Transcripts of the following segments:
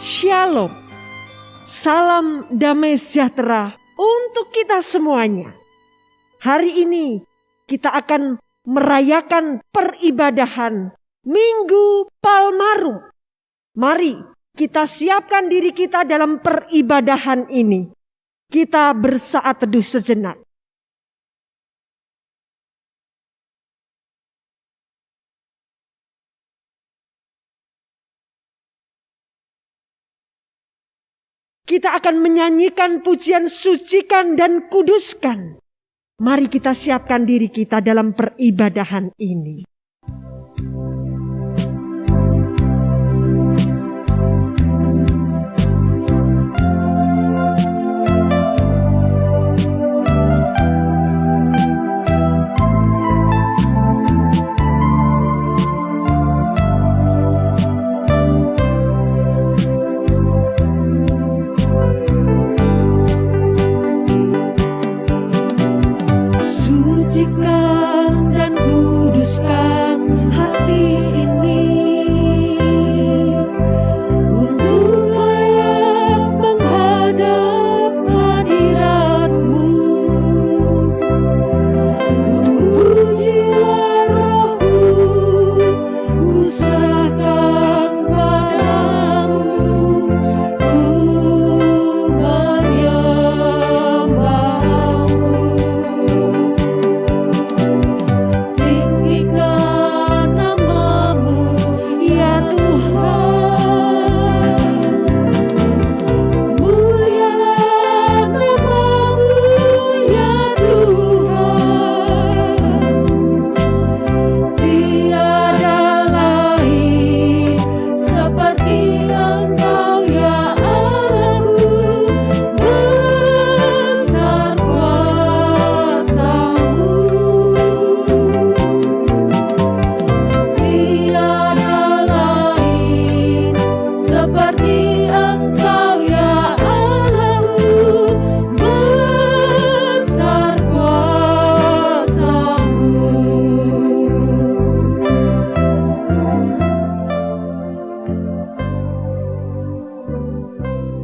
Shalom, salam damai sejahtera untuk kita semuanya. Hari ini kita akan merayakan peribadahan Minggu Palmarum. Mari kita siapkan diri kita dalam peribadahan ini. Kita bersaat teduh sejenak. Kita akan menyanyikan pujian sucikan dan kuduskan. Mari kita siapkan diri kita dalam peribadahan ini. Sucikan dan kuduskan hati ini untuk layak menghadap hadirat-Mu. Pujilah Roh-Mu, usahkan padamu, ku menyembah-Mu. Tinggikan nama-Mu, ya Tuhan. Mulialah nama-Mu, ya Tuhan. Tiada lain seperti Engkau, ya Allahku. Besar kuasa-Mu. Tiada lain seperti Engkau, ya Allahku. Besar kuasa-Mu.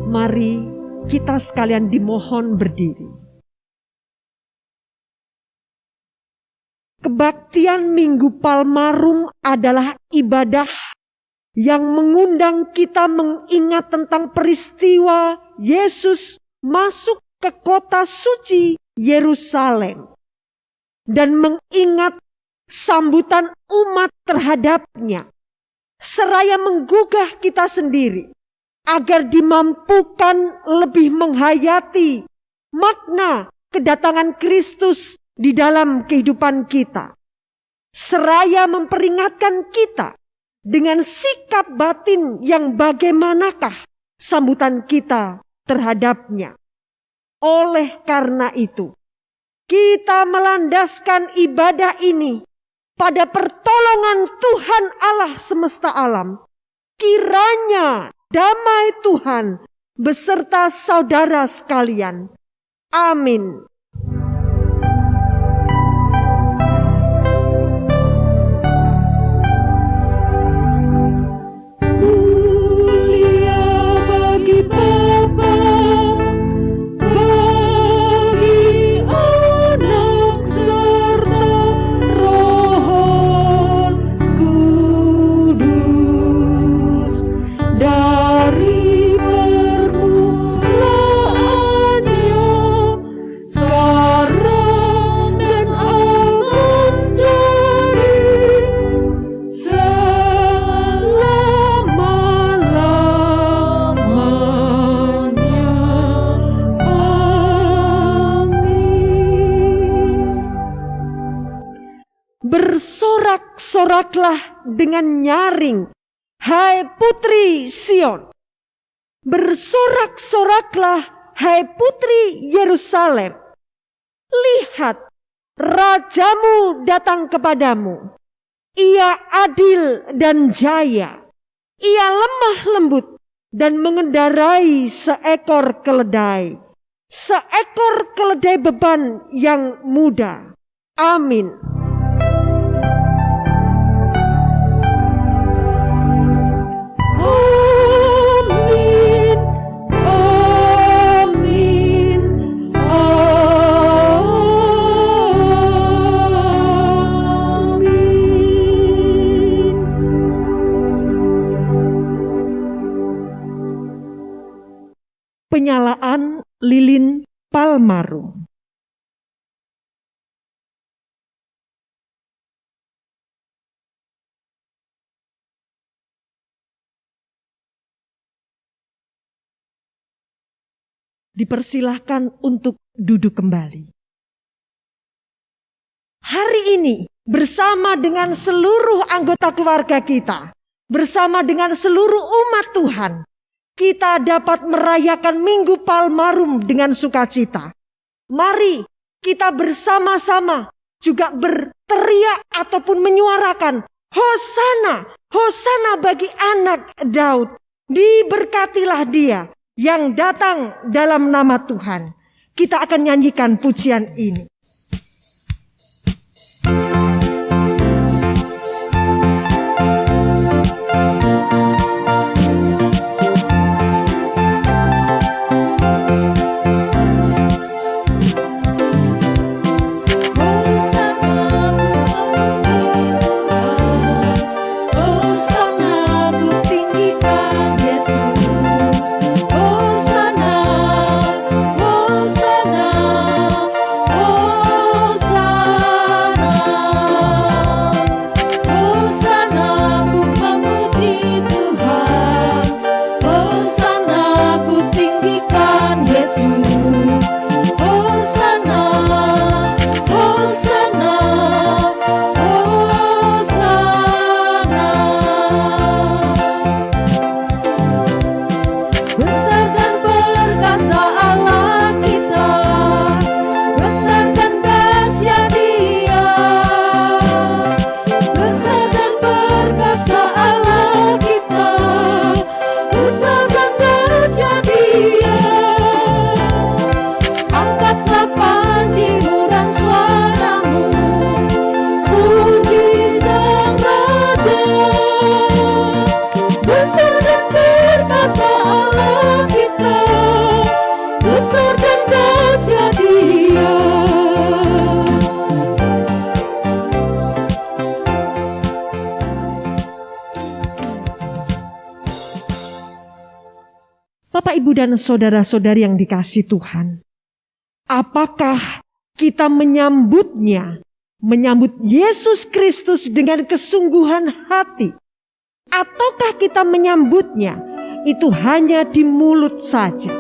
Mari kita sekalian dimohon berdiri. Kebaktian Minggu Palmarum adalah ibadah yang mengundang kita mengingat tentang peristiwa Yesus masuk ke kota suci Yerusalem dan mengingat sambutan umat terhadapnya, seraya menggugah kita sendiri agar dimampukan lebih menghayati makna kedatangan Kristus di dalam kehidupan kita, seraya memperingatkan kita dengan sikap batin yang bagaimanakah sambutan kita terhadapnya. Oleh karena itu, kita melandaskan ibadah ini pada pertolongan Tuhan Allah semesta alam. Kiranya damai Tuhan beserta saudara sekalian. Amin. bersoraklah dengan nyaring, hai putri Sion. Bersorak-soraklah, hai putri Yerusalem. Lihat, rajamu datang kepadamu. Ia adil dan jaya. Ia lemah lembut dan mengendarai seekor keledai. Seekor keledai beban yang muda. Amin. Amin, amin, amin. Penyalaan lilin palmarum. Dipersilahkan untuk duduk kembali. Hari ini bersama dengan seluruh anggota keluarga kita, bersama dengan seluruh umat Tuhan, kita dapat merayakan Minggu Palmarum dengan sukacita. Mari kita bersama-sama juga berteriak ataupun menyuarakan Hosana, Hosana bagi anak Daud. Diberkatilah dia yang datang dalam nama Tuhan. Kita akan nyanyikan pujian ini. Bapak, Ibu, dan saudara-saudari yang dikasihi Tuhan, apakah kita menyambutnya, menyambut Yesus Kristus dengan kesungguhan hati? Ataukah kita menyambutnya itu hanya di mulut saja?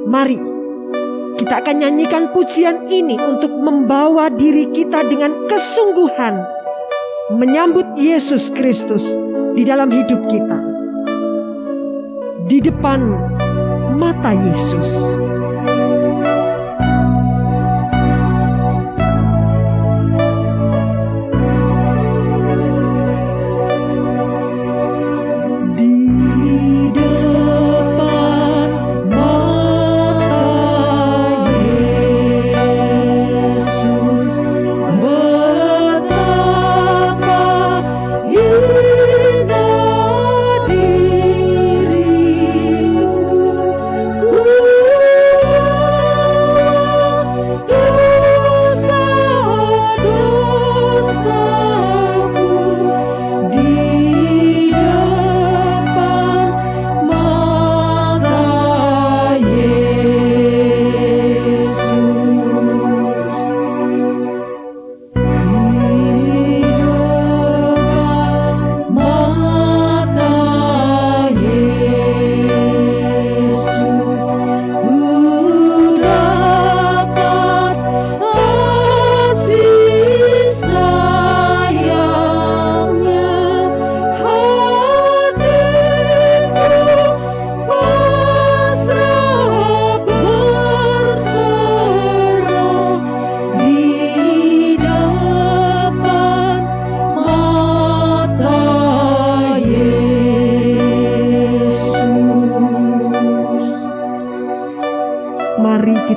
Mari kita akan nyanyikan pujian ini untuk membawa diri kita dengan kesungguhan menyambut Yesus Kristus di dalam hidup kita, di depan mata Yesus. Ku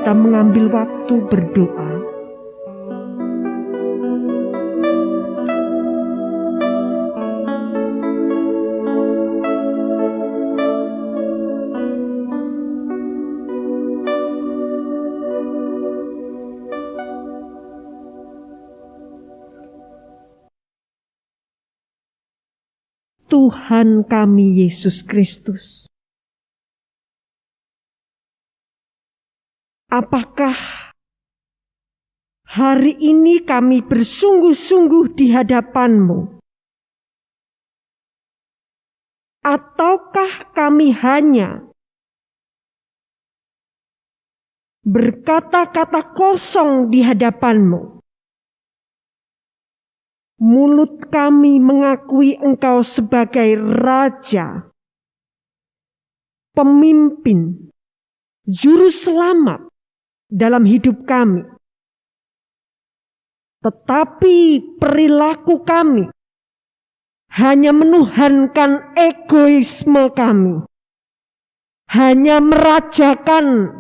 kita mengambil waktu berdoa. Tuhan kami Yesus Kristus, apakah hari ini kami bersungguh-sungguh di hadapan-Mu? Ataukah kami hanya berkata-kata kosong di hadapan-Mu? Mulut kami mengakui Engkau sebagai Raja, Pemimpin, Juru Selamat dalam hidup kami. Tetapi perilaku kami hanya menuhankan egoisme kami, hanya merajakan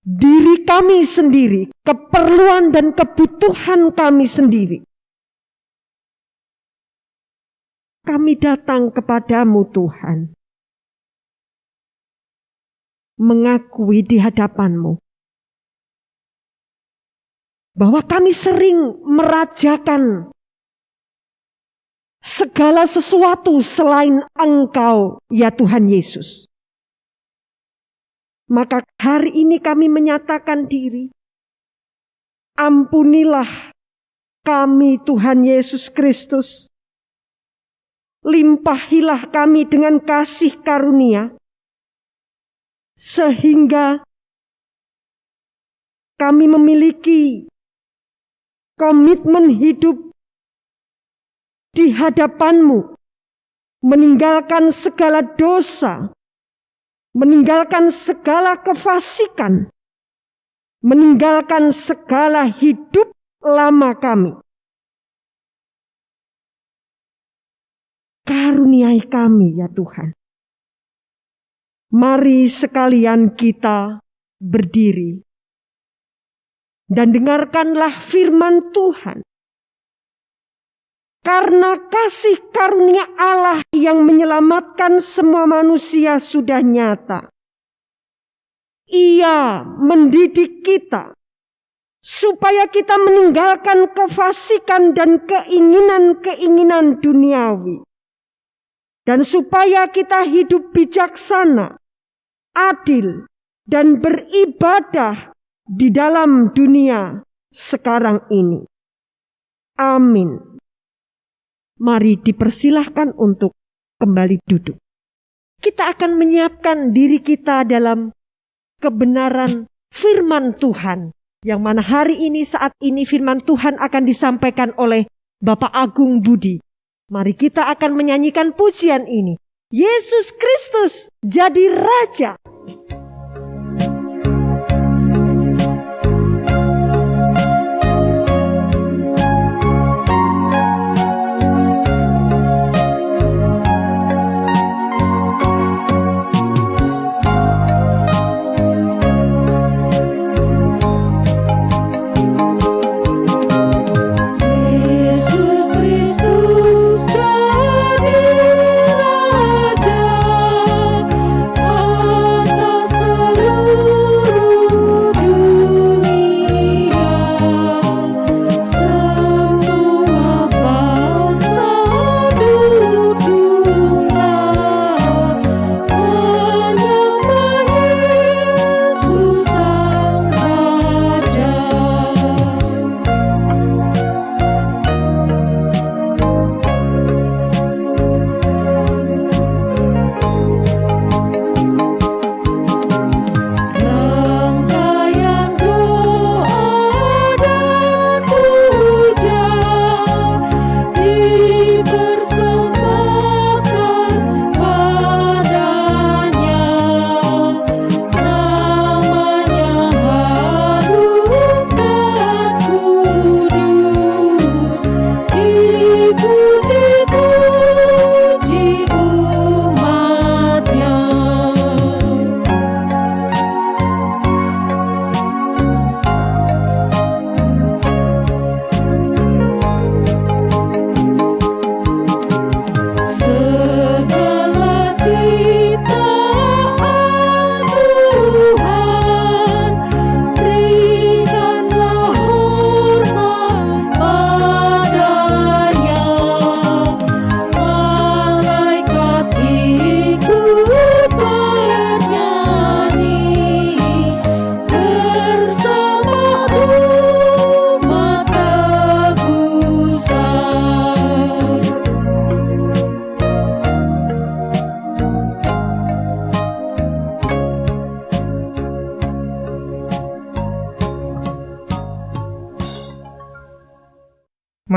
diri kami sendiri, keperluan dan kebutuhan kami sendiri. Kami datang kepadamu Tuhan, mengakui di hadapan-Mu bahwa kami sering merajakan segala sesuatu selain Engkau, ya Tuhan Yesus. Maka hari ini kami menyatakan diri. Ampunilah kami Tuhan Yesus Kristus. Limpahilah kami dengan kasih karunia. Sehingga kami memiliki komitmen hidup di hadapan-Mu. Meninggalkan segala dosa. Meninggalkan segala kefasikan, meninggalkan segala hidup lama kami. Karuniai kami ya Tuhan. Mari sekalian kita berdiri dan dengarkanlah firman Tuhan. Karena kasih karunia Allah yang menyelamatkan semua manusia sudah nyata. Ia mendidik kita supaya kita meninggalkan kefasikan dan keinginan-keinginan duniawi. Dan supaya kita hidup bijaksana, adil, dan beribadah di dalam dunia sekarang ini. Amin. Mari dipersilahkan untuk kembali duduk. Kita akan menyiapkan diri kita dalam kebenaran firman Tuhan. Yang mana hari ini, saat ini firman Tuhan akan disampaikan oleh Bapak Agung Budi. Mari kita akan menyanyikan pujian ini. Yesus Kristus jadi Raja. Raja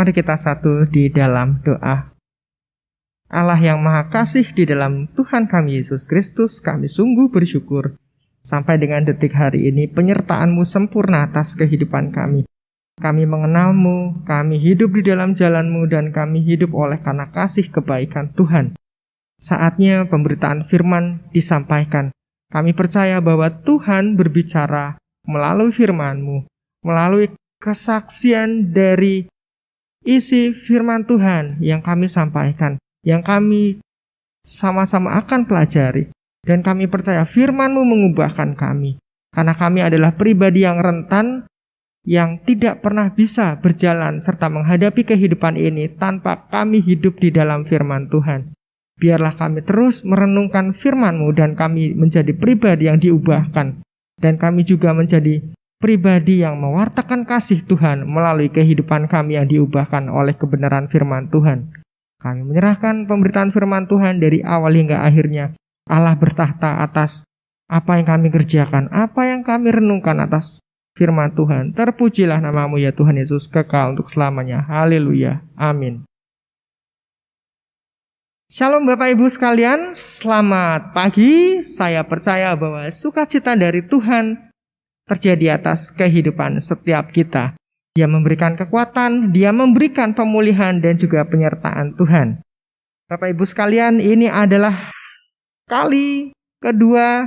Mari kita satu di dalam doa. Allah yang Maha Kasih, di dalam Tuhan kami Yesus Kristus, kami sungguh bersyukur sampai dengan detik hari ini penyertaan-Mu sempurna atas kehidupan kami. Kami mengenal-Mu, kami hidup di dalam jalan-Mu, dan kami hidup oleh karena kasih kebaikan Tuhan. Saatnya pemberitaan firman disampaikan. Kami percaya bahwa Tuhan berbicara melalui firman-Mu, melalui kesaksian dari isi firman Tuhan yang kami sampaikan, yang kami sama-sama akan pelajari. Dan kami percaya firman-Mu mengubahkan kami, karena kami adalah pribadi yang rentan, yang tidak pernah bisa berjalan serta menghadapi kehidupan ini tanpa kami hidup di dalam firman Tuhan. Biarlah kami terus merenungkan firman-Mu dan kami menjadi pribadi yang diubahkan. Dan kami juga menjadi pribadi yang mewartakan kasih Tuhan melalui kehidupan kami yang diubahkan oleh kebenaran firman Tuhan. Kami menyerahkan pemberitaan firman Tuhan dari awal hingga akhirnya. Allah bertahta atas apa yang kami kerjakan, apa yang kami renungkan atas firman Tuhan. Terpujilah nama-Mu ya Tuhan Yesus, kekal untuk selamanya. Haleluya. Amin. Shalom Bapak Ibu sekalian, selamat pagi. Saya percaya bahwa sukacita dari Tuhan terjadi atas kehidupan setiap kita. Dia memberikan kekuatan, Dia memberikan pemulihan dan juga penyertaan Tuhan. Bapak Ibu sekalian, ini adalah kali kedua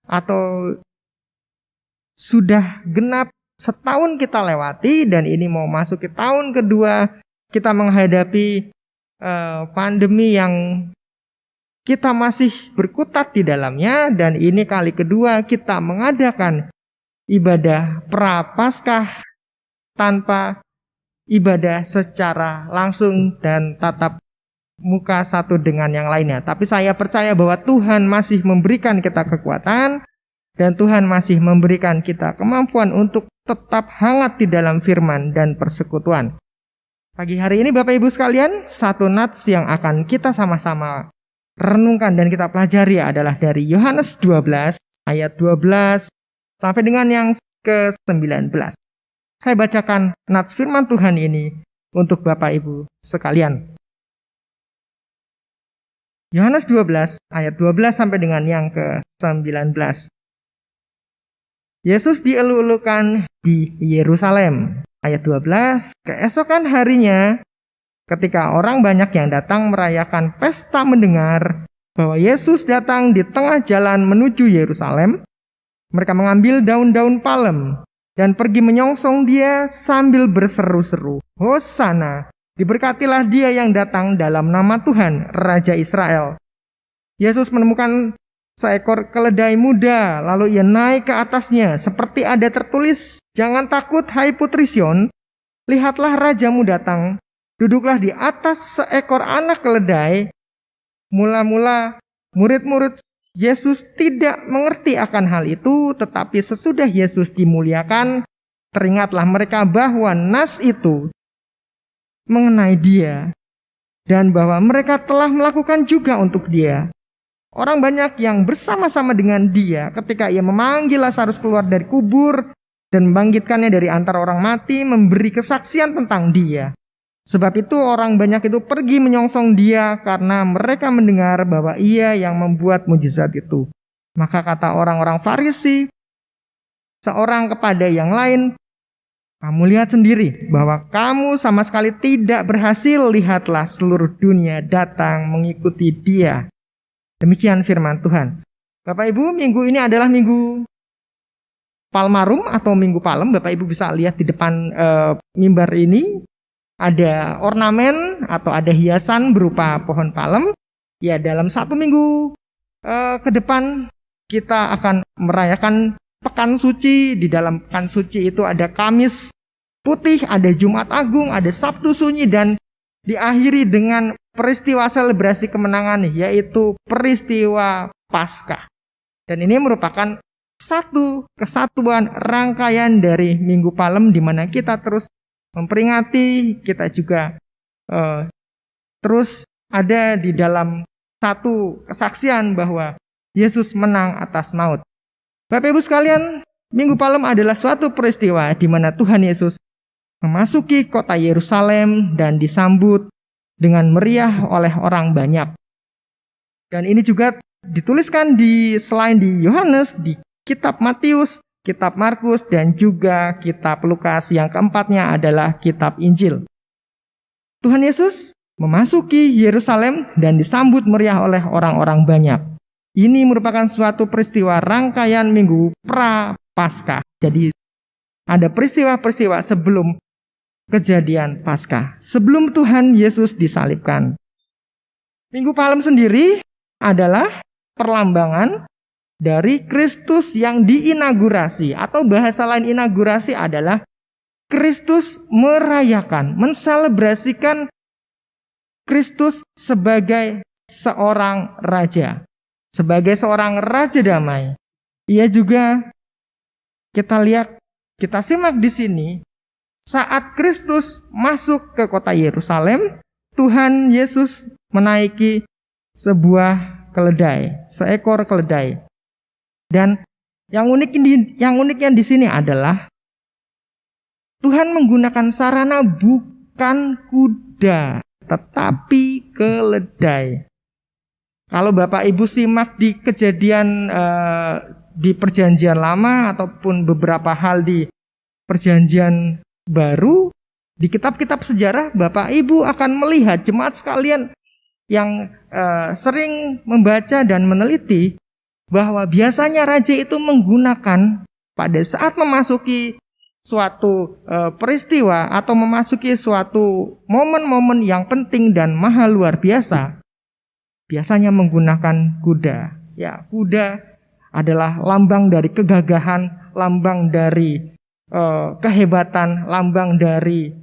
atau sudah genap setahun kita lewati, dan ini mau masuk ke tahun kedua kita menghadapi pandemi yang kita masih berkutat di dalamnya. Dan ini kali kedua kita mengadakan ibadah Prapaskah tanpa ibadah secara langsung dan tatap muka satu dengan yang lainnya. Tapi saya percaya bahwa Tuhan masih memberikan kita kekuatan dan Tuhan masih memberikan kita kemampuan untuk tetap hangat di dalam firman dan persekutuan. Pagi hari ini Bapak Ibu sekalian, satu nats yang akan kita sama-sama renungkan dan kita pelajari adalah dari Yohanes 12 ayat 12 sampai dengan yang ke-19. Saya bacakan nats firman Tuhan ini untuk Bapak Ibu sekalian. Yohanes 12 ayat 12 sampai dengan yang ke-19. Yesus dielulukan di Yerusalem. Ayat 12, keesokan harinya ketika orang banyak yang datang merayakan pesta mendengar bahwa Yesus datang di tengah jalan menuju Yerusalem, mereka mengambil daun-daun palem dan pergi menyongsong Dia sambil berseru-seru, Hosana, diberkatilah Dia yang datang dalam nama Tuhan, Raja Israel. Yesus menemukan seekor keledai muda, lalu Ia naik ke atasnya, seperti ada tertulis, jangan takut hai putri Sion, lihatlah rajamu datang, duduklah di atas seekor anak keledai. Mula-mula murid-murid Yesus tidak mengerti akan hal itu, tetapi sesudah Yesus dimuliakan, teringatlah mereka bahwa nas itu mengenai Dia, dan bahwa mereka telah melakukan juga untuk Dia. Orang banyak yang bersama-sama dengan Dia ketika Ia memanggil Lazarus keluar dari kubur dan membangkitkannya dari antara orang mati, memberi kesaksian tentang Dia. Sebab itu orang banyak itu pergi menyongsong Dia karena mereka mendengar bahwa Ia yang membuat mujizat itu. Maka kata orang-orang Farisi seorang kepada yang lain, kamu lihat sendiri bahwa kamu sama sekali tidak berhasil, lihatlah seluruh dunia datang mengikuti Dia. Demikian firman Tuhan. Bapak Ibu, minggu ini adalah minggu Palmarum atau Minggu Palem. Bapak Ibu bisa lihat di depan mimbar ini ada ornamen atau ada hiasan berupa pohon palem. Ya, dalam satu minggu ke depan kita akan merayakan Pekan Suci. Di dalam Pekan Suci itu ada Kamis Putih, ada Jumat Agung, ada Sabtu Sunyi, dan diakhiri dengan peristiwa selebrasi kemenangan, yaitu peristiwa Paskah. Dan ini merupakan satu kesatuan rangkaian dari Minggu Palem, di mana kita terus memperingati, kita juga terus ada di dalam satu kesaksian bahwa Yesus menang atas maut. Bapak Ibu sekalian, Minggu Palem adalah suatu peristiwa di mana Tuhan Yesus memasuki kota Yerusalem dan disambut dengan meriah oleh orang banyak. Dan ini juga dituliskan selain di Yohanes, di kitab Matius, kitab Markus, dan juga kitab Lukas. Yang keempatnya adalah kitab Injil. Tuhan Yesus memasuki Yerusalem dan disambut meriah oleh orang-orang banyak. Ini merupakan suatu peristiwa rangkaian minggu pra-Paskah. Jadi ada peristiwa-peristiwa sebelum kejadian Paskah, sebelum Tuhan Yesus disalibkan. Minggu Palem sendiri adalah perlambangan dari Kristus yang diinaugurasi, atau bahasa lain inaugurasi adalah Kristus merayakan, menselebrasikan Kristus sebagai seorang raja, sebagai seorang raja damai. Ia juga kita simak di sini, saat Kristus masuk ke kota Yerusalem, Tuhan Yesus menaiki sebuah keledai, seekor keledai. Dan yang uniknya di sini adalah Tuhan menggunakan sarana bukan kuda, tetapi keledai. Kalau Bapak Ibu simak di kejadian di Perjanjian Lama ataupun beberapa hal di Perjanjian Baru, di kitab-kitab sejarah Bapak Ibu akan melihat, jemaat sekalian yang sering membaca dan meneliti, bahwa biasanya raja itu menggunakan pada saat memasuki suatu peristiwa atau memasuki suatu momen-momen yang penting dan mahal luar biasa, biasanya menggunakan kuda. Ya, kuda adalah lambang dari kegagahan, lambang dari kehebatan, lambang dari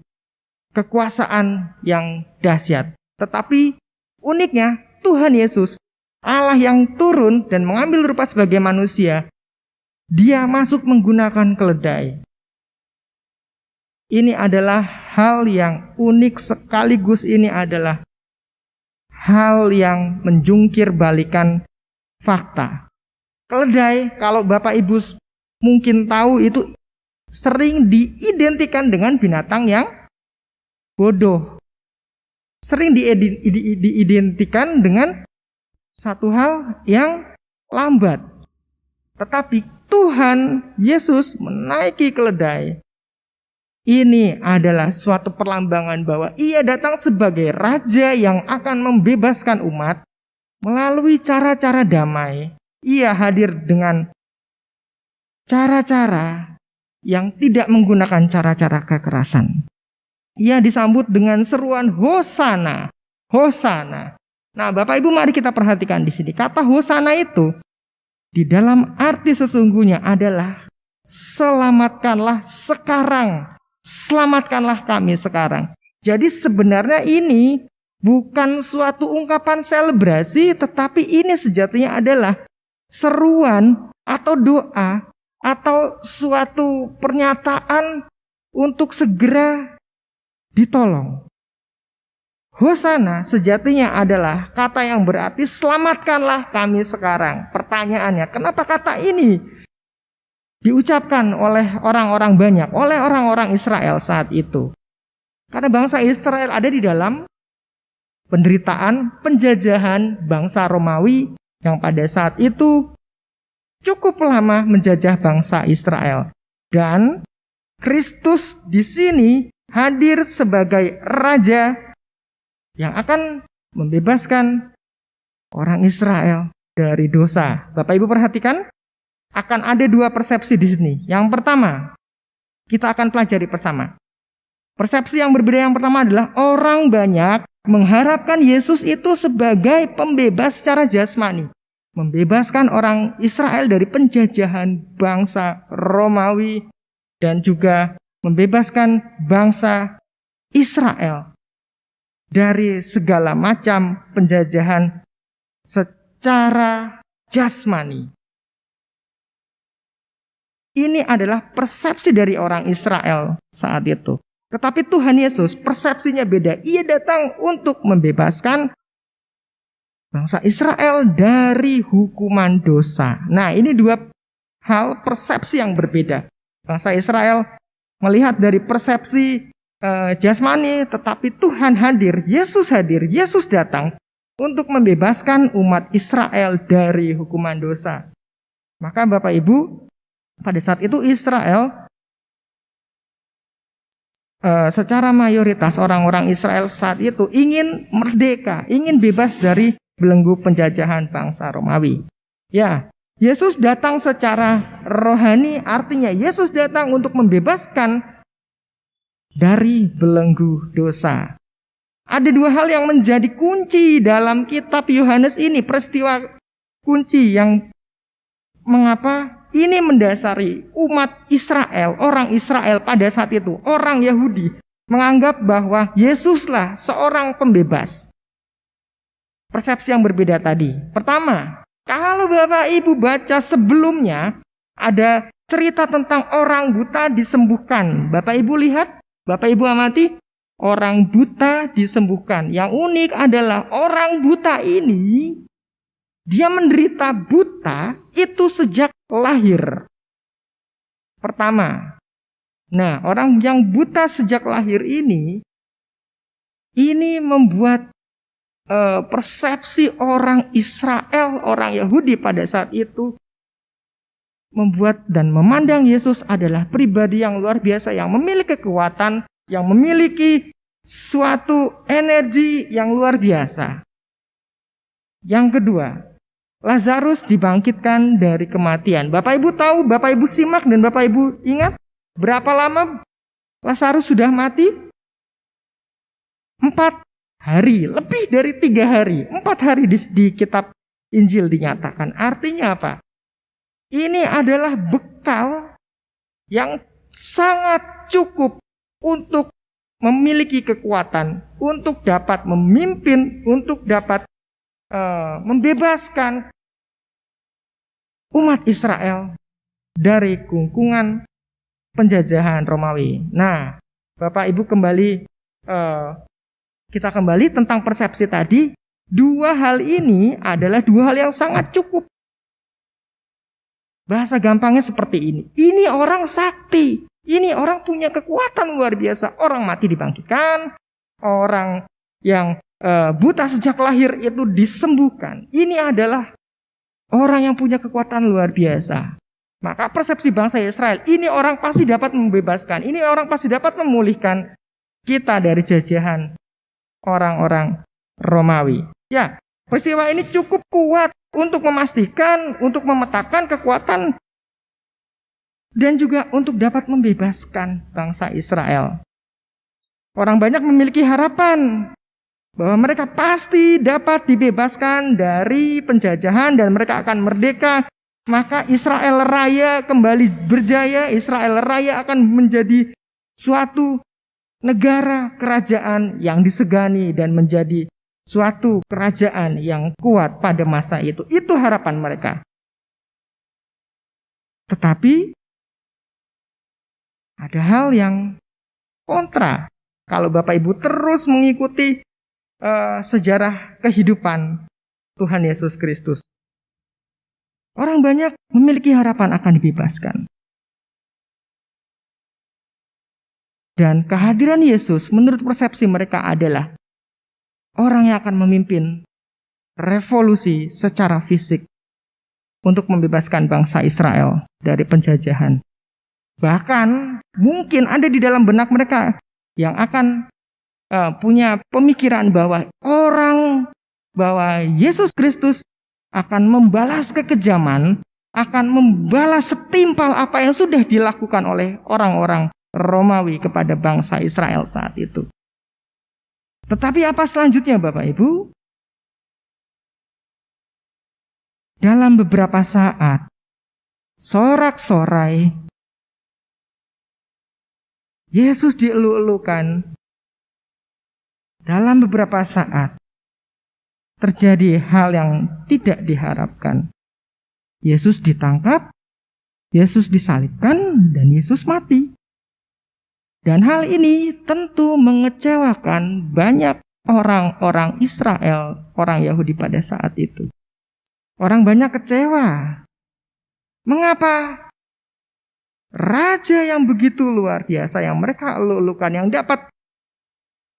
kekuasaan yang dahsyat. Tetapi uniknya, Tuhan Yesus, Allah yang turun dan mengambil rupa sebagai manusia, dia masuk menggunakan keledai. Ini adalah hal yang unik, sekaligus ini adalah hal yang menjungkir balikan fakta. Keledai, kalau Bapak Ibu mungkin tahu, itu sering diidentikan dengan binatang yang bodoh. Sering diidentikan dengan satu hal yang lambat. Tetapi Tuhan Yesus menaiki keledai. Ini adalah suatu perlambangan bahwa ia datang sebagai raja yang akan membebaskan umat melalui cara-cara damai. Ia hadir dengan cara-cara yang tidak menggunakan cara-cara kekerasan. Ia disambut dengan seruan Hosana, Hosana. Nah, Bapak Ibu, mari kita perhatikan di sini. Kata Hosana itu di dalam arti sesungguhnya adalah selamatkanlah sekarang. Selamatkanlah kami sekarang. Jadi sebenarnya ini bukan suatu ungkapan selebrasi, tetapi ini sejatinya adalah seruan atau doa atau suatu pernyataan untuk segera ditolong. Hosana sejatinya adalah kata yang berarti selamatkanlah kami sekarang. Pertanyaannya, kenapa kata ini diucapkan oleh orang-orang banyak, oleh orang-orang Israel saat itu? Karena bangsa Israel ada di dalam penderitaan, penjajahan bangsa Romawi yang pada saat itu cukup lama menjajah bangsa Israel. Dan Kristus di sini hadir sebagai raja yang akan membebaskan orang Israel dari dosa. Bapak Ibu perhatikan, akan ada dua persepsi di sini. Yang pertama, kita akan pelajari bersama. Persepsi yang berbeda yang pertama adalah orang banyak mengharapkan Yesus itu sebagai pembebas secara jasmani. Membebaskan orang Israel dari penjajahan bangsa Romawi dan juga membebaskan bangsa Israel dari segala macam penjajahan secara jasmani. Ini adalah persepsi dari orang Israel saat itu. Tetapi Tuhan Yesus persepsinya beda. Ia datang untuk membebaskan bangsa Israel dari hukuman dosa. Nah, ini dua hal persepsi yang berbeda. Bangsa Israel melihat dari persepsi jasmani, tetapi Tuhan hadir, Yesus datang untuk membebaskan umat Israel dari hukuman dosa. Maka Bapak Ibu, pada saat itu Israel, secara mayoritas orang-orang Israel saat itu ingin merdeka, ingin bebas dari belenggu penjajahan bangsa Romawi. Ya, Yesus datang secara rohani, artinya Yesus datang untuk membebaskan dari belenggu dosa. Ada dua hal yang menjadi kunci dalam kitab Yohanes ini, peristiwa kunci yang mengapa ini mendasari umat Israel, orang Israel pada saat itu, orang Yahudi, menganggap bahwa Yesuslah seorang pembebas. Persepsi yang berbeda tadi. Pertama, kalau Bapak Ibu baca sebelumnya, ada cerita tentang orang buta disembuhkan. Bapak Ibu lihat, Bapak Ibu amati, orang buta disembuhkan. Yang unik adalah orang buta ini, dia menderita buta itu sejak lahir. Pertama. Nah, orang yang buta sejak lahir ini membuat persepsi orang Israel, orang Yahudi pada saat itu membuat dan memandang Yesus adalah pribadi yang luar biasa, yang memiliki kekuatan, yang memiliki suatu energi yang luar biasa. Yang kedua, Lazarus dibangkitkan dari kematian. Bapak Ibu tahu, Bapak Ibu simak dan Bapak Ibu ingat berapa lama Lazarus sudah mati? 4 hari, lebih dari 3 hari. 4 hari di kitab Injil dinyatakan. Artinya apa? Ini adalah bekal yang sangat cukup untuk memiliki kekuatan, untuk dapat memimpin, untuk dapat membebaskan umat Israel dari kungkungan penjajahan Romawi. Nah, Bapak Ibu kita kembali tentang persepsi tadi. Dua hal ini adalah dua hal yang sangat cukup. Bahasa gampangnya seperti ini. Ini orang sakti. Ini orang punya kekuatan luar biasa. Orang mati dibangkitkan. Orang yang buta sejak lahir itu disembuhkan. Ini adalah orang yang punya kekuatan luar biasa. Maka persepsi bangsa Israel, ini orang pasti dapat membebaskan. Ini orang pasti dapat memulihkan kita dari jajahan orang-orang Romawi. Ya, peristiwa ini cukup kuat untuk memastikan, untuk memetakan kekuatan dan juga untuk dapat membebaskan bangsa Israel. Orang banyak memiliki harapan bahwa mereka pasti dapat dibebaskan dari penjajahan dan mereka akan merdeka. Maka Israel Raya kembali berjaya. Israel Raya akan menjadi suatu negara kerajaan yang disegani dan menjadi suatu kerajaan yang kuat pada masa itu. Itu harapan mereka. Tetapi ada hal yang kontra. Kalau Bapak Ibu terus mengikuti sejarah kehidupan Tuhan Yesus Kristus, orang banyak memiliki harapan akan dibebaskan. Dan kehadiran Yesus menurut persepsi mereka adalah orang yang akan memimpin revolusi secara fisik untuk membebaskan bangsa Israel dari penjajahan. Bahkan mungkin ada di dalam benak mereka yang akan punya pemikiran bahwa Yesus Kristus akan membalas kekejaman, akan membalas setimpal apa yang sudah dilakukan oleh orang-orang Romawi kepada bangsa Israel saat itu. Tetapi apa selanjutnya Bapak Ibu? Dalam beberapa saat, sorak-sorai, Yesus dielu-elukan. Dalam beberapa saat, terjadi hal yang tidak diharapkan. Yesus ditangkap, Yesus disalibkan, dan Yesus mati. Dan hal ini tentu mengecewakan banyak orang-orang Israel, orang Yahudi pada saat itu. Orang banyak kecewa. Mengapa Raja yang begitu luar biasa yang mereka elulukan, yang dapat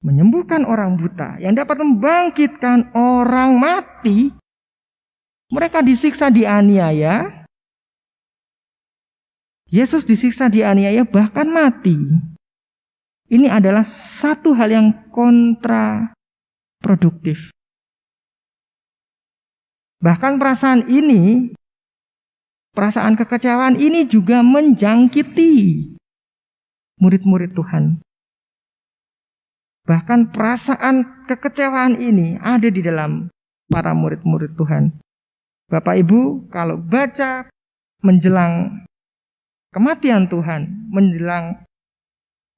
menyembuhkan orang buta, yang dapat membangkitkan orang mati. Mereka disiksa, dianiaya. Yesus disiksa, dianiaya, bahkan mati. Ini adalah satu hal yang kontraproduktif. Bahkan perasaan kekecewaan ini juga menjangkiti murid-murid Tuhan. Bahkan perasaan kekecewaan ini ada di dalam para murid-murid Tuhan. Bapak Ibu, kalau baca menjelang kematian Tuhan, menjelang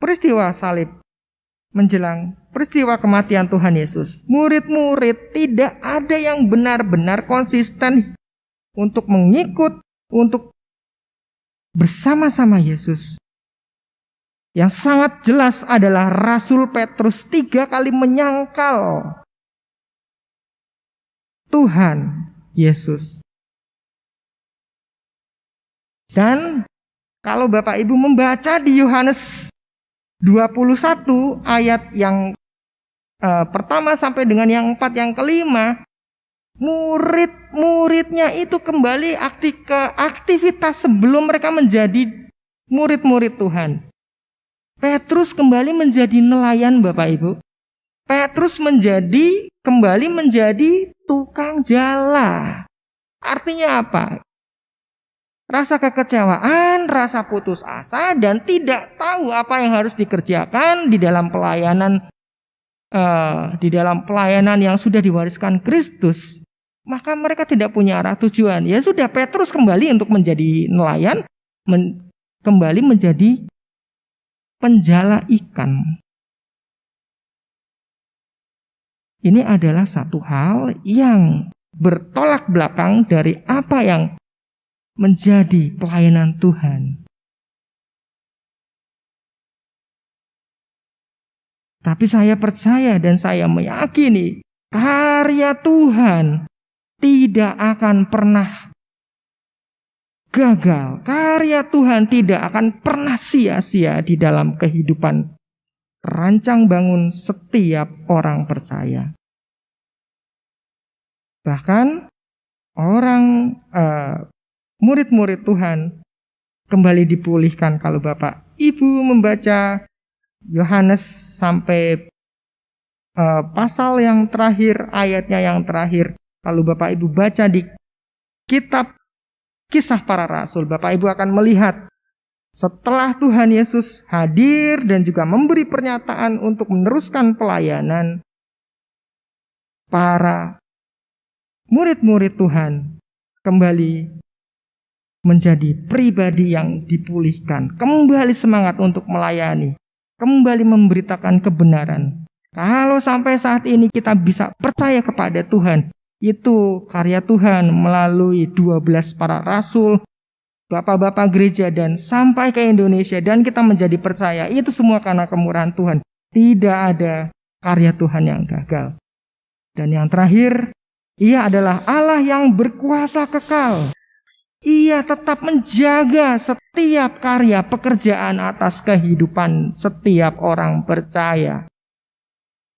peristiwa salib, menjelang peristiwa kematian Tuhan Yesus, murid-murid tidak ada yang benar-benar konsisten untuk mengikut, untuk bersama-sama Yesus. Yang sangat jelas adalah Rasul Petrus 3 kali menyangkal Tuhan Yesus. Dan kalau Bapak Ibu membaca di Yohanes 21 ayat yang pertama sampai dengan yang 4, yang kelima, murid-muridnya itu kembali ke aktivitas sebelum mereka menjadi murid-murid Tuhan. Petrus kembali menjadi nelayan, Bapak Ibu. Petrus kembali menjadi tukang jala. Artinya apa? Rasa kekecewaan, rasa putus asa, dan tidak tahu apa yang harus dikerjakan di dalam pelayanan yang sudah diwariskan Kristus. Maka mereka tidak punya arah tujuan. Ya sudah, Petrus kembali untuk menjadi nelayan, kembali menjadi penjala ikan. Ini adalah satu hal yang bertolak belakang dari apa yang menjadi pelayanan Tuhan. Tapi saya percaya dan saya meyakini karya Tuhan tidak akan pernah gagal. Karya Tuhan tidak akan pernah sia-sia di dalam kehidupan rancang bangun setiap orang percaya. Bahkan murid-murid Tuhan kembali dipulihkan. Kalau Bapak Ibu membaca Yohanes sampai pasal yang terakhir, ayatnya yang terakhir, kalau Bapak Ibu baca di kitab Kisah Para Rasul, Bapak Ibu akan melihat setelah Tuhan Yesus hadir dan juga memberi pernyataan untuk meneruskan pelayanan, para murid-murid Tuhan kembali menjadi pribadi yang dipulihkan, kembali semangat untuk melayani, kembali memberitakan kebenaran. Kalau sampai saat ini kita bisa percaya kepada Tuhan, itu karya Tuhan melalui 12 para rasul, bapak-bapak gereja, dan sampai ke Indonesia, dan kita menjadi percaya, itu semua karena kemurahan Tuhan. Tidak ada karya Tuhan yang gagal. Dan yang terakhir, Ia adalah Allah yang berkuasa kekal. Ia tetap menjaga setiap karya pekerjaan atas kehidupan setiap orang percaya.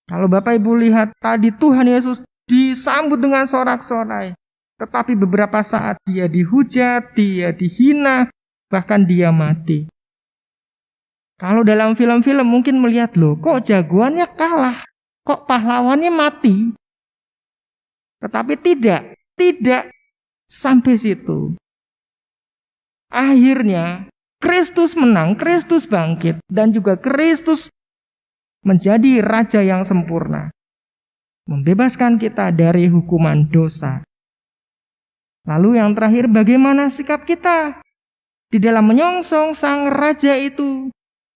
Kalau Bapak Ibu lihat tadi, Tuhan Yesus disambut dengan sorak-sorai. Tetapi beberapa saat dia dihujat, dia dihina, bahkan dia mati. Kalau dalam film-film mungkin melihat, loh kok jagoannya kalah, kok pahlawannya mati. Tetapi tidak sampai situ. Akhirnya Kristus menang, Kristus bangkit, dan juga Kristus menjadi Raja yang sempurna, membebaskan kita dari hukuman dosa. Lalu yang terakhir, bagaimana sikap kita di dalam menyongsong Sang Raja itu,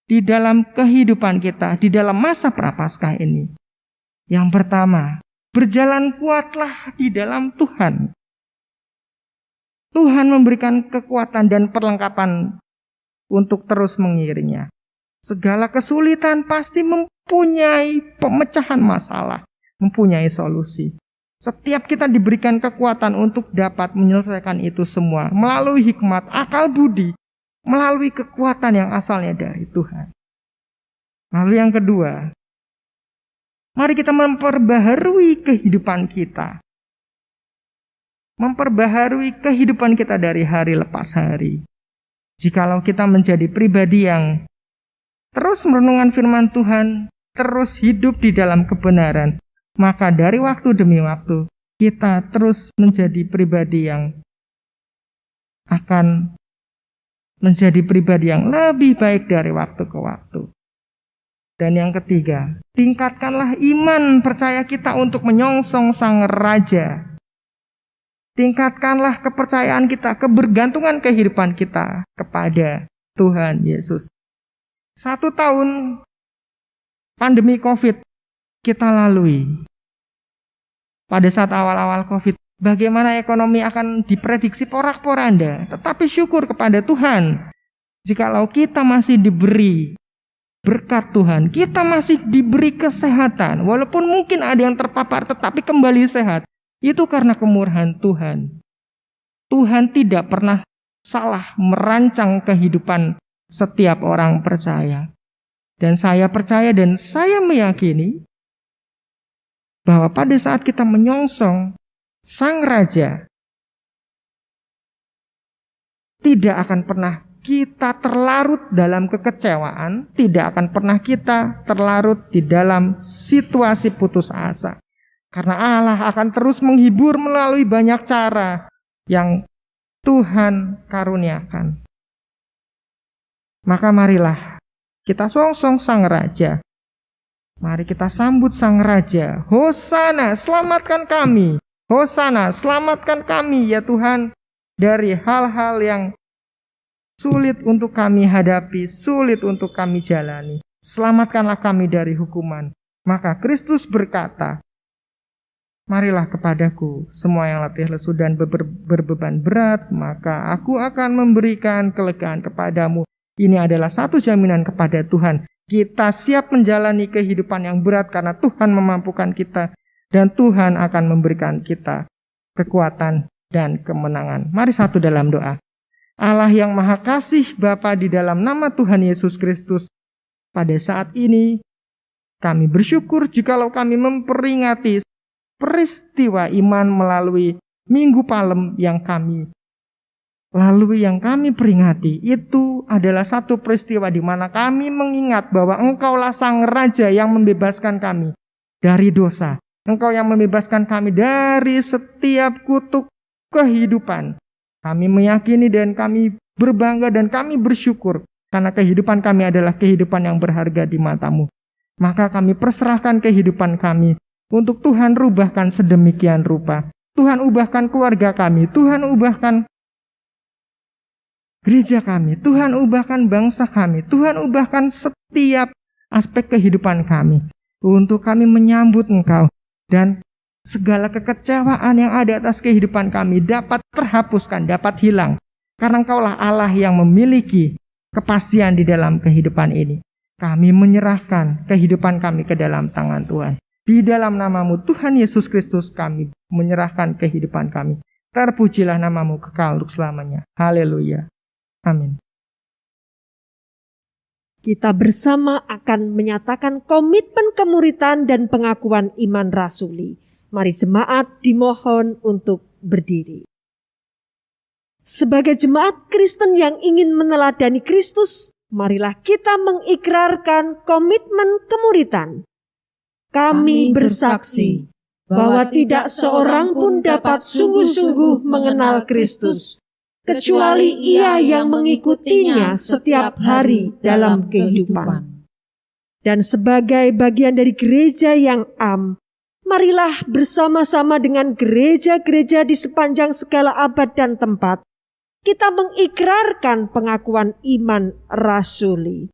di dalam kehidupan kita, di dalam masa prapaskah ini? Yang pertama, berjalan kuatlah di dalam Tuhan. Tuhan memberikan kekuatan dan perlengkapan untuk terus mengiringnya. Segala kesulitan pasti mempunyai pemecahan masalah, mempunyai solusi. Setiap kita diberikan kekuatan untuk dapat menyelesaikan itu semua melalui hikmat, akal budi, melalui kekuatan yang asalnya dari Tuhan. Lalu yang kedua, mari kita memperbaharui kehidupan kita. Memperbaharui kehidupan kita dari hari lepas hari. Jikalau kita menjadi pribadi yang terus merenungkan firman Tuhan, terus hidup di dalam kebenaran, maka dari waktu demi waktu kita terus menjadi pribadi yang akan menjadi pribadi yang lebih baik dari waktu ke waktu. Dan yang ketiga, tingkatkanlah iman percaya kita untuk menyongsong Sang Raja. Tingkatkanlah kepercayaan kita, kebergantungan kehidupan kita kepada Tuhan Yesus. 1 tahun pandemi COVID kita lalui. Pada saat awal-awal COVID, bagaimana ekonomi akan diprediksi porak-poranda. Tetapi syukur kepada Tuhan, jikalau kita masih diberi berkat Tuhan, kita masih diberi kesehatan. Walaupun mungkin ada yang terpapar tetapi kembali sehat. Itu karena kemurahan Tuhan. Tuhan tidak pernah salah merancang kehidupan setiap orang percaya. Dan saya percaya dan saya meyakini bahwa pada saat kita menyongsong Sang Raja, tidak akan pernah kita terlarut dalam kekecewaan, tidak akan pernah kita terlarut di dalam situasi putus asa. Karena Allah akan terus menghibur melalui banyak cara yang Tuhan karuniakan. Maka marilah kita songsong Sang Raja. Mari kita sambut Sang Raja. Hosana, selamatkan kami. Hosana, selamatkan kami ya Tuhan dari hal-hal yang sulit untuk kami hadapi, sulit untuk kami jalani. Selamatkanlah kami dari hukuman. Maka Kristus berkata, marilah kepadaku semua yang letih lesu dan berbeban berat, maka aku akan memberikan kelegaan kepadamu. Ini adalah satu jaminan kepada Tuhan. Kita siap menjalani kehidupan yang berat karena Tuhan memampukan kita. Dan Tuhan akan memberikan kita kekuatan dan kemenangan. Mari satu dalam doa. Allah yang Maha Kasih Bapa, di dalam nama Tuhan Yesus Kristus, pada saat ini kami bersyukur jikalau kami memperingati peristiwa iman melalui Minggu Palem yang kami lalui, yang kami peringati. Itu adalah satu peristiwa di mana kami mengingat bahwa Engkaulah Sang Raja yang membebaskan kami dari dosa. Engkau yang membebaskan kami dari setiap kutuk kehidupan. Kami meyakini dan kami berbangga dan kami bersyukur karena kehidupan kami adalah kehidupan yang berharga di mata-Mu. Maka kami perserahkan kehidupan kami untuk Tuhan rubahkan sedemikian rupa. Tuhan ubahkan keluarga kami. Tuhan ubahkan gereja kami. Tuhan ubahkan bangsa kami. Tuhan ubahkan setiap aspek kehidupan kami. Untuk kami menyambut Engkau. Dan segala kekecewaan yang ada atas kehidupan kami dapat terhapuskan, dapat hilang. Karena Engkaulah Allah yang memiliki kepastian di dalam kehidupan ini. Kami menyerahkan kehidupan kami ke dalam tangan Tuhan. Di dalam nama-Mu Tuhan Yesus Kristus kami menyerahkan kehidupan kami. Terpujilah nama-Mu kekal untuk selamanya. Haleluya. Amin. Kita bersama akan menyatakan komitmen kemuritan dan pengakuan iman rasuli. Mari jemaat dimohon untuk berdiri. Sebagai jemaat Kristen yang ingin meneladani Kristus, marilah kita mengikrarkan komitmen kemuritan. Kami bersaksi bahwa tidak seorang pun dapat sungguh-sungguh mengenal Kristus, kecuali ia yang mengikutinya setiap hari dalam kehidupan. Dan sebagai bagian dari gereja yang am, marilah bersama-sama dengan gereja-gereja di sepanjang segala abad dan tempat, kita mengikrarkan pengakuan iman rasuli.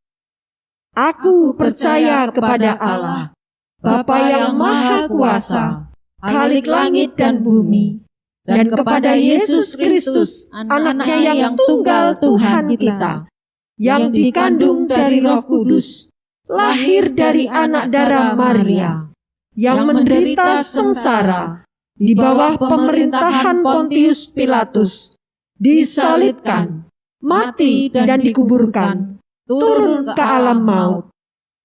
Aku percaya kepada Allah, Bapa yang Maha Kuasa, Khalik langit dan bumi, dan kepada Yesus Kristus, Anaknya yang tunggal Tuhan kita, yang dikandung dari Roh Kudus, lahir dari anak darah Maria, yang menderita sengsara di bawah pemerintahan Pontius Pilatus, disalibkan, mati dan dikuburkan, turun ke alam maut.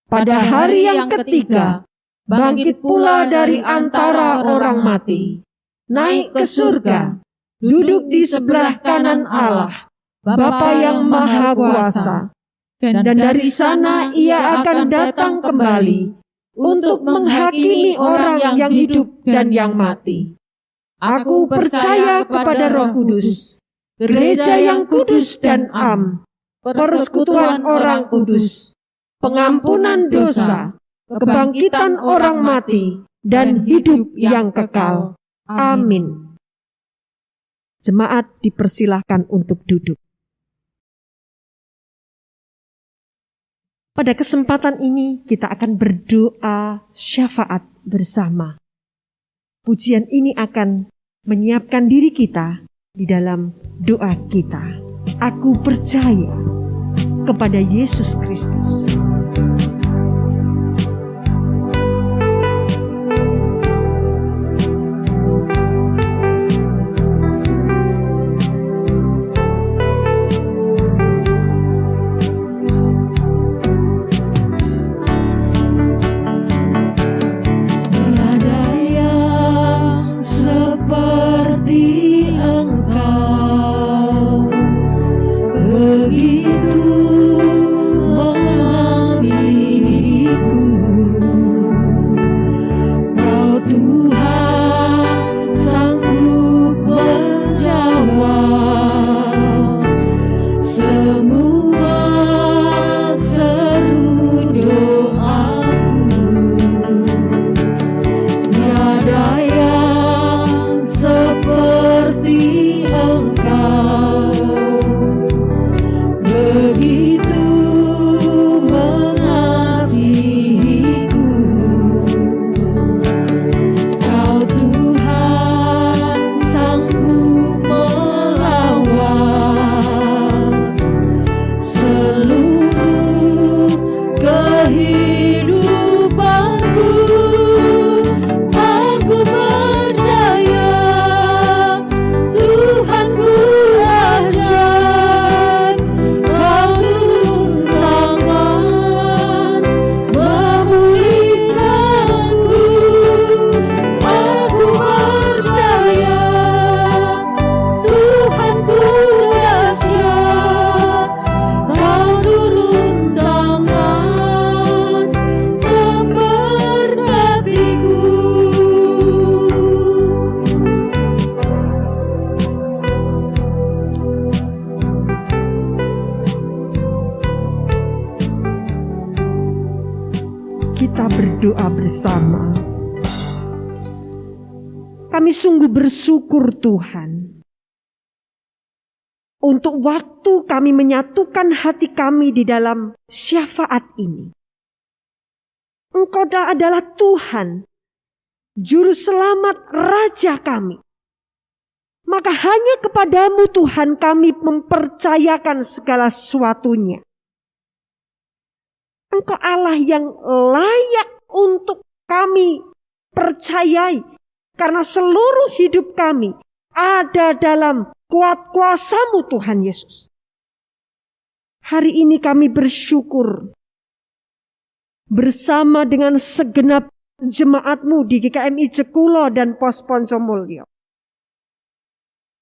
Pada hari yang ketiga, bangkit pula dari antara orang mati, naik ke surga, duduk di sebelah kanan Allah, Bapa yang Maha Kuasa. Dan dari sana ia akan datang kembali untuk menghakimi orang yang hidup dan yang mati. Aku percaya kepada Roh Kudus, gereja yang kudus dan am, persekutuan orang kudus, pengampunan dosa, kebangkitan orang mati, dan hidup yang kekal. Amin. Jemaat dipersilahkan untuk duduk. Pada kesempatan ini kita akan berdoa syafaat bersama. Pujian ini akan menyiapkan diri kita di dalam doa kita. Aku percaya kepada Yesus Kristus. Berdoa bersama. Kami sungguh bersyukur Tuhan untuk waktu kami menyatukan hati kami di dalam syafaat ini. Engkau adalah Tuhan, Juru Selamat, Raja kami. Maka hanya kepadamu Tuhan kami mempercayakan segala sesuatunya. Engkau Allah yang layak untuk kami percayai. Karena seluruh hidup kami ada dalam kuat kuasa-Mu Tuhan Yesus. Hari ini kami bersyukur bersama dengan segenap jemaat-Mu di GKMI Jekulo dan Pos Poncomulyo.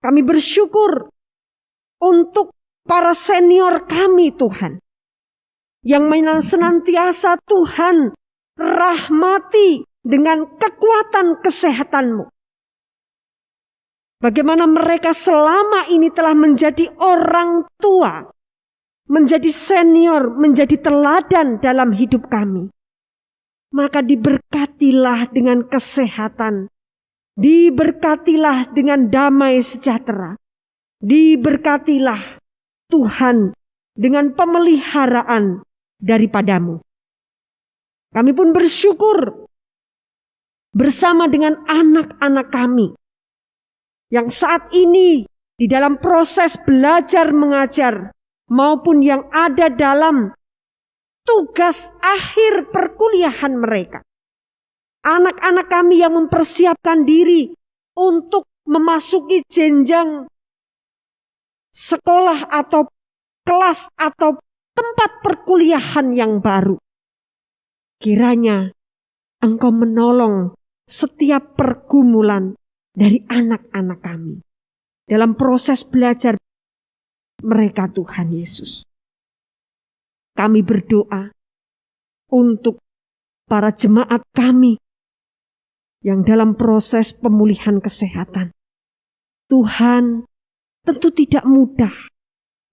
Kami bersyukur untuk para senior kami Tuhan. Yang senantiasa Tuhan rahmati dengan kekuatan kesehatan-Mu. Bagaimana mereka selama ini telah menjadi orang tua, menjadi senior, menjadi teladan dalam hidup kami. Maka diberkatilah dengan kesehatan, diberkatilah dengan damai sejahtera, diberkatilah Tuhan dengan pemeliharaan daripada-Mu. Kami pun bersyukur bersama dengan anak-anak kami yang saat ini di dalam proses belajar mengajar maupun yang ada dalam tugas akhir perkuliahan mereka. Anak-anak kami yang mempersiapkan diri untuk memasuki jenjang sekolah atau kelas atau tempat perkuliahan yang baru. Kiranya Engkau menolong setiap pergumulan dari anak-anak kami dalam proses belajar mereka, Tuhan Yesus. Kami berdoa untuk para jemaat kami yang dalam proses pemulihan kesehatan. Tuhan, tentu tidak mudah.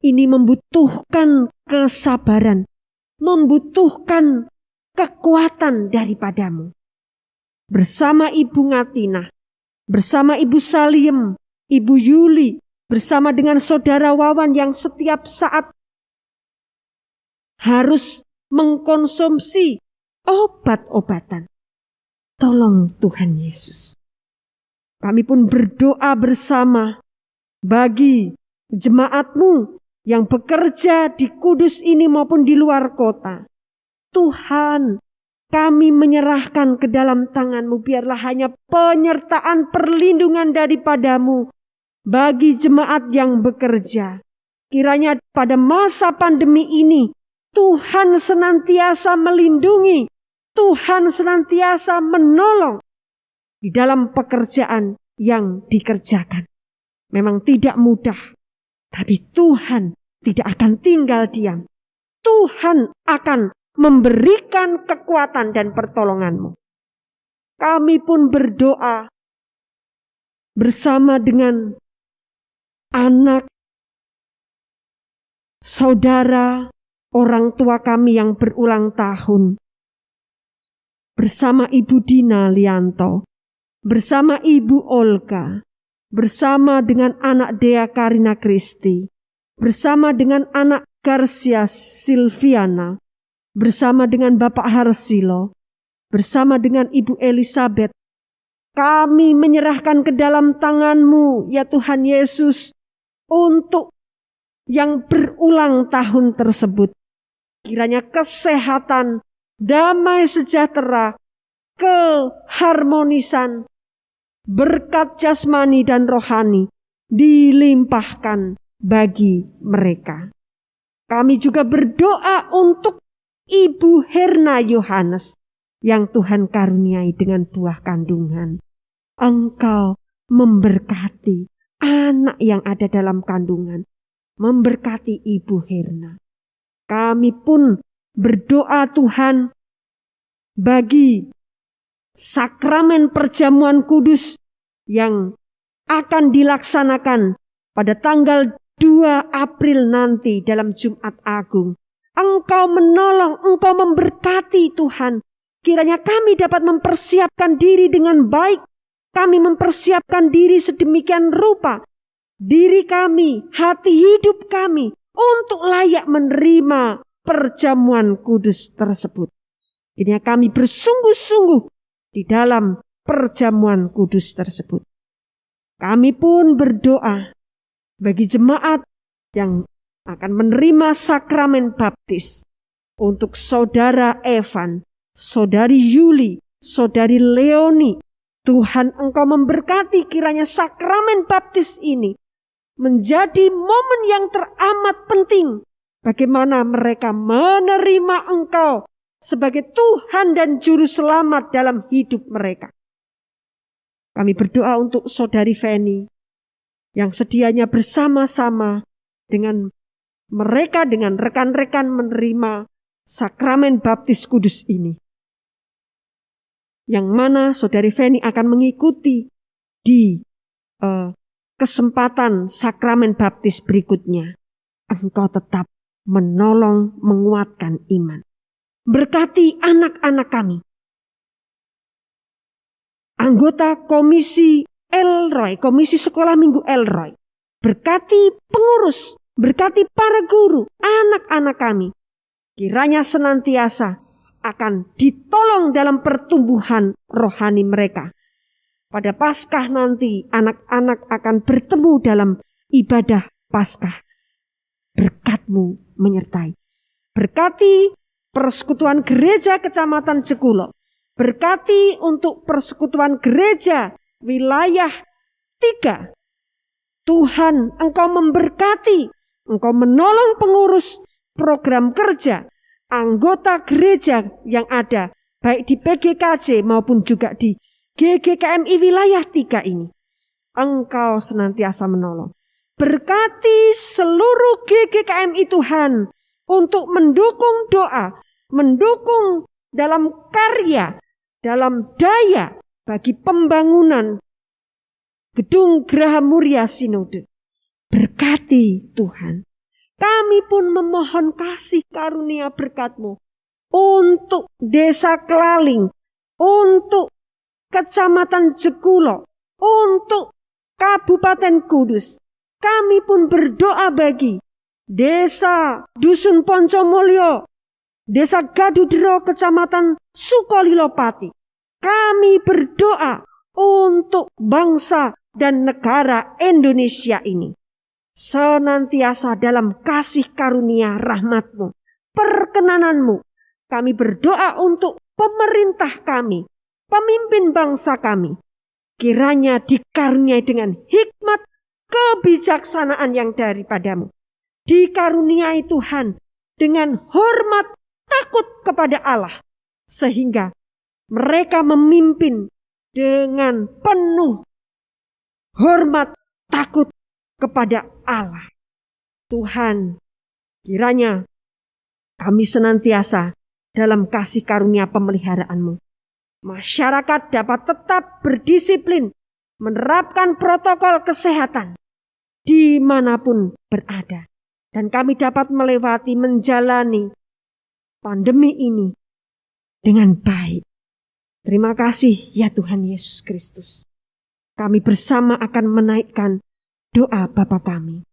Ini membutuhkan kesabaran, membutuhkan kekuatan daripadamu. Bersama Ibu Ngatina, bersama Ibu Saliem, Ibu Yuli, bersama dengan Saudara Wawan yang setiap saat harus mengkonsumsi obat-obatan. Tolong Tuhan Yesus. Kami pun berdoa bersama bagi jemaat-Mu yang bekerja di Kudus ini maupun di luar kota. Tuhan, kami menyerahkan ke dalam tangan-Mu, biarlah hanya penyertaan perlindungan daripadamu bagi jemaat yang bekerja. Kiranya pada masa pandemi ini, Tuhan senantiasa melindungi, Tuhan senantiasa menolong di dalam pekerjaan yang dikerjakan. Memang tidak mudah, tapi Tuhan tidak akan tinggal diam. Tuhan akan memberikan kekuatan dan pertolongan-Mu. Kami pun berdoa bersama dengan anak, saudara, orang tua kami yang berulang tahun. Bersama Ibu Dina Lianto, bersama Ibu Olga, bersama dengan anak Dea Karina Kristi, bersama dengan anak Garcia Silviana, bersama dengan Bapak Harsilo, bersama dengan Ibu Elizabeth. Kami menyerahkan ke dalam tangan-Mu, ya Tuhan Yesus, untuk yang berulang tahun tersebut. Kiranya kesehatan, damai sejahtera, keharmonisan, berkat jasmani dan rohani dilimpahkan bagi mereka. Kami juga berdoa untuk Ibu Herna Yohanes yang Tuhan karuniai dengan buah kandungan. Engkau memberkati anak yang ada dalam kandungan, memberkati Ibu Herna. Kami pun berdoa Tuhan bagi sakramen perjamuan kudus yang akan dilaksanakan pada tanggal 2 April nanti dalam Jumat Agung. Engkau menolong, Engkau memberkati Tuhan. Kiranya kami dapat mempersiapkan diri dengan baik. Kami mempersiapkan diri sedemikian rupa. Diri kami, hati hidup kami untuk layak menerima perjamuan kudus tersebut. Kiranya kami bersungguh-sungguh di dalam perjamuan kudus tersebut. Kami pun berdoa bagi jemaat yang akan menerima sakramen baptis. Untuk Saudara Evan, Saudari Yuli, Saudari Leoni. Tuhan, Engkau memberkati kiranya sakramen baptis ini menjadi momen yang teramat penting. Bagaimana mereka menerima Engkau sebagai Tuhan dan Juru Selamat dalam hidup mereka. Kami berdoa untuk Saudari Feni yang sedianya bersama-sama dengan mereka, dengan rekan-rekan menerima sakramen baptis kudus ini. Yang mana Saudari Feni akan mengikuti di kesempatan sakramen baptis berikutnya. Engkau tetap menolong, menguatkan iman. Berkati anak-anak kami. Anggota Komisi Elroy, Komisi Sekolah Minggu Elroy. Berkati pengurus, berkati para guru, anak-anak kami. Kiranya senantiasa akan ditolong dalam pertumbuhan rohani mereka. Pada Paskah nanti anak-anak akan bertemu dalam ibadah Paskah. Berkat-Mu menyertai. Berkati Persekutuan Gereja Kecamatan Jekulo. Berkati untuk Persekutuan Gereja Wilayah 3. Tuhan, Engkau memberkati Engkau menolong pengurus program kerja, anggota gereja yang ada, baik di PGKJ maupun juga di GGKMI wilayah 3 ini. Engkau senantiasa menolong. Berkati seluruh GGKMI Tuhan untuk mendukung doa, mendukung dalam karya, dalam daya bagi pembangunan Gedung Geraha Muria Sinode. Berkati Tuhan. Kami pun memohon kasih karunia berkat-Mu untuk Desa Kelaling, untuk Kecamatan Jekulo, untuk Kabupaten Kudus. Kami pun berdoa bagi Desa Dusun Poncomulyo, Desa Gadudro, Kecamatan Sukolilopati. Kami berdoa untuk bangsa dan negara Indonesia ini. Senantiasa dalam kasih karunia rahmat-Mu, perkenanan-Mu. Kami berdoa untuk pemerintah kami, pemimpin bangsa kami. Kiranya dikaruniai dengan hikmat kebijaksanaan yang daripada-Mu. Dikaruniai Tuhan dengan hormat takut kepada Allah. Sehingga mereka memimpin dengan penuh hormat takut kepada Allah. Tuhan, kiranya kami senantiasa dalam kasih karunia pemeliharaan-Mu. Masyarakat dapat tetap berdisiplin, menerapkan protokol kesehatan dimanapun berada. Dan kami dapat melewati, menjalani pandemi ini dengan baik. Terima kasih ya Tuhan Yesus Kristus. Kami bersama akan menaikkan doa Bapa kami.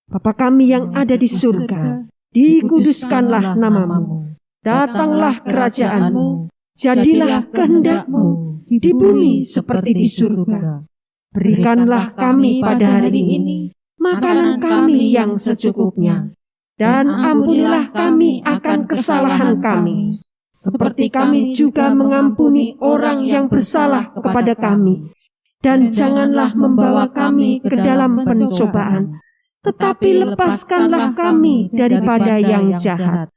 Bapa kami yang ada di surga, dikuduskanlah nama-Mu. Datanglah kerajaan-Mu, jadilah kehendak-Mu di bumi seperti di surga. Berikanlah kami pada hari ini makanan kami yang secukupnya. Dan ampunilah kami akan kesalahan kami, seperti kami juga mengampuni orang yang bersalah kepada kami. Dan janganlah membawa kami ke dalam pencobaan, tetapi lepaskanlah kami daripada yang jahat.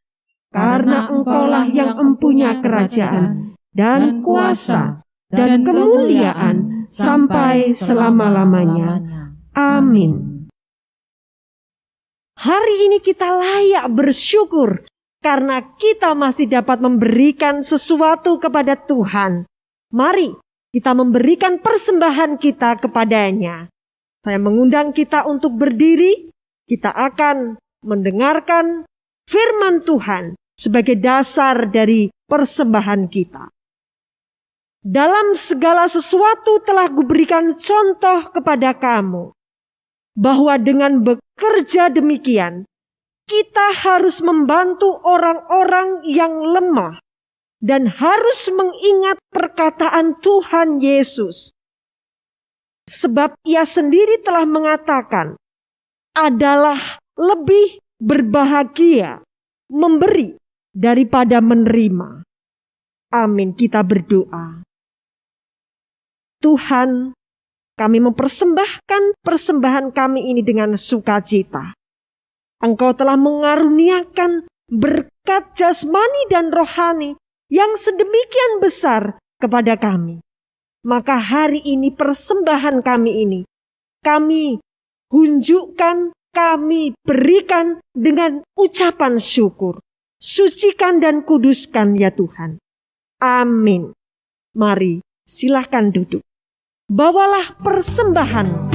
Karena Engkaulah yang empunya kerajaan, dan kuasa, dan kemuliaan, sampai selama-lamanya. Amin. Hari ini kita layak bersyukur, karena kita masih dapat memberikan sesuatu kepada Tuhan. Mari kita memberikan persembahan kita kepadanya. Saya mengundang kita untuk berdiri. Kita akan mendengarkan firman Tuhan sebagai dasar dari persembahan kita. Dalam segala sesuatu telah kuberikan contoh kepada kamu, bahwa dengan bekerja demikian, kita harus membantu orang-orang yang lemah, dan harus mengingat perkataan Tuhan Yesus. Sebab Ia sendiri telah mengatakan, adalah lebih berbahagia memberi daripada menerima. Amin. Kita berdoa. Tuhan, kami mempersembahkan persembahan kami ini dengan sukacita. Engkau telah mengaruniakan berkat jasmani dan rohani yang sedemikian besar kepada kami. Maka hari ini persembahan kami ini, kami hunjukkan, kami berikan dengan ucapan syukur. Sucikan dan kuduskan ya Tuhan. Amin. Mari silakan duduk. Bawalah persembahan.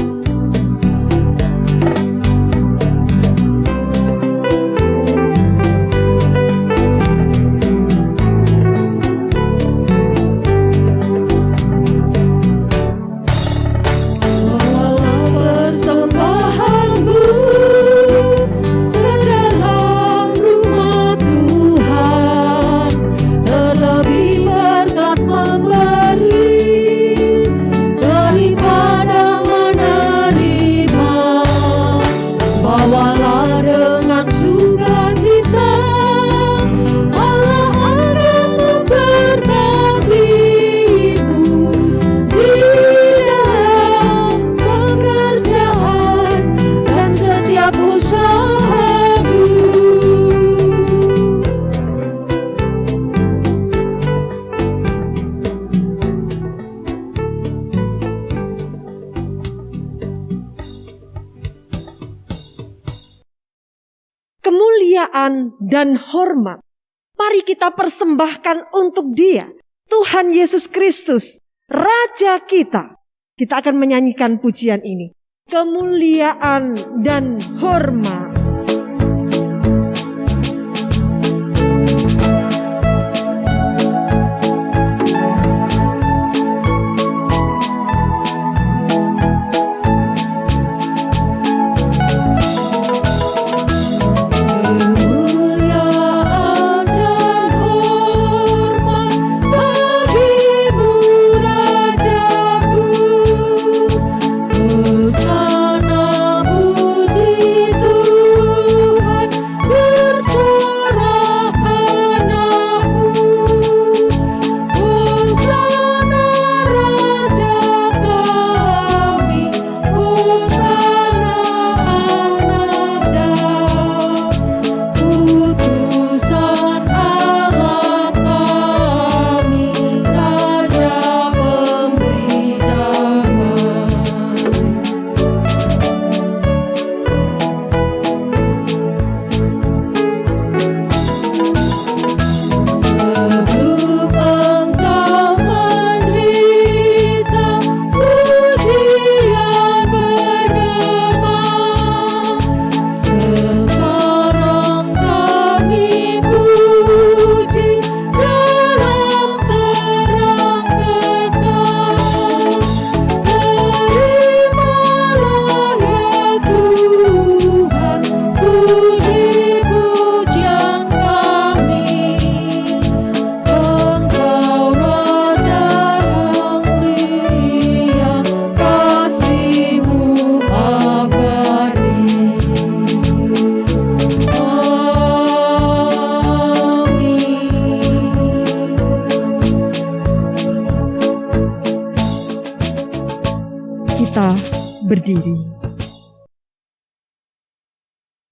Daripada menerima kemuliaan dan hormat. Mari kita persembahkan untuk Dia, Tuhan Yesus Kristus, Raja kita. Kita akan menyanyikan pujian ini. Kemuliaan dan hormat. Berdiri.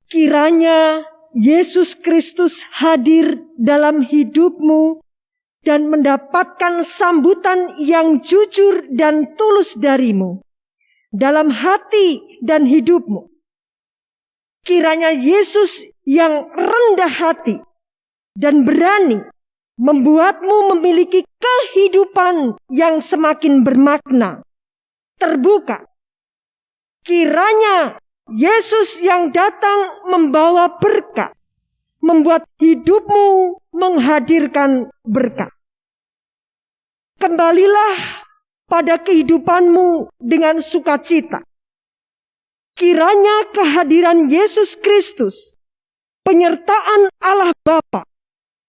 Kiranya Yesus Kristus hadir dalam hidupmu dan mendapatkan sambutan yang jujur dan tulus darimu dalam hati dan hidupmu. Kiranya Yesus yang rendah hati dan berani membuatmu memiliki kehidupan yang semakin bermakna, terbuka. Kiranya Yesus yang datang membawa berkat, membuat hidupmu menghadirkan berkat. Kembalilah pada kehidupanmu dengan sukacita. Kiranya kehadiran Yesus Kristus, penyertaan Allah Bapa,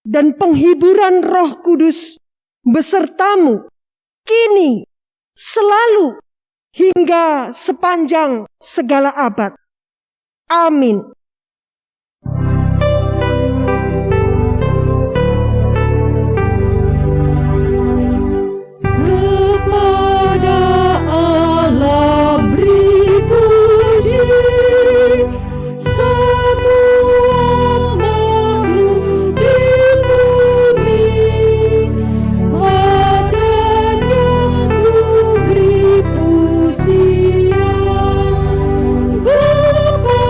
dan penghiburan Roh Kudus besertamu kini, selalu, hingga sepanjang segala abad. Amin. Kepada Allah beri puji, semua makhluk di bumi. Padanya ku beri pujian, Bapa,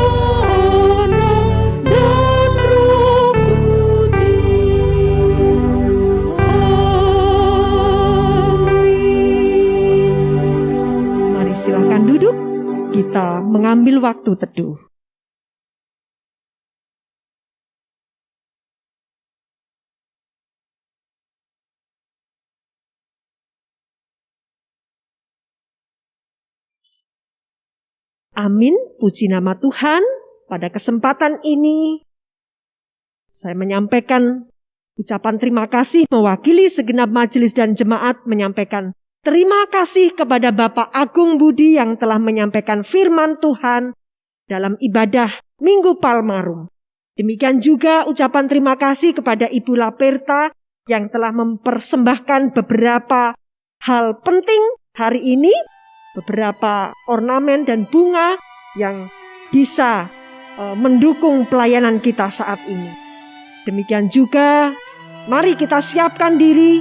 Anak, dan Roh Suci. Amin. Mari silakan duduk. Kita mengambil waktu teduh. Amin, puji nama Tuhan. Pada kesempatan ini, saya menyampaikan ucapan terima kasih mewakili segenap majelis dan jemaat, menyampaikan terima kasih kepada Bapak Agung Budi yang telah menyampaikan firman Tuhan dalam ibadah Minggu Palmarum. Demikian juga ucapan terima kasih kepada Ibu Laperta yang telah mempersembahkan beberapa hal penting hari ini, beberapa ornamen dan bunga yang bisa mendukung pelayanan kita saat ini. Demikian juga, mari kita siapkan diri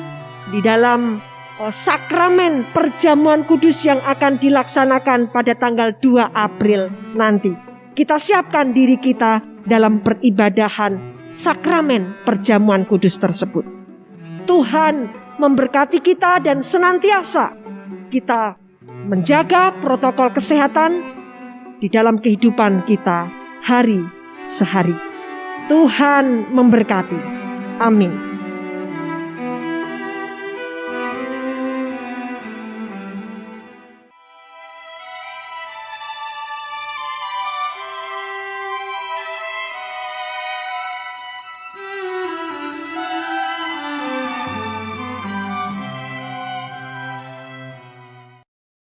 di dalam sakramen perjamuan kudus yang akan dilaksanakan pada tanggal 2 April nanti. Kita siapkan diri kita dalam peribadahan sakramen perjamuan kudus tersebut. Tuhan memberkati kita dan senantiasa kita menjaga protokol kesehatan di dalam kehidupan kita hari sehari. Tuhan memberkati. Amin.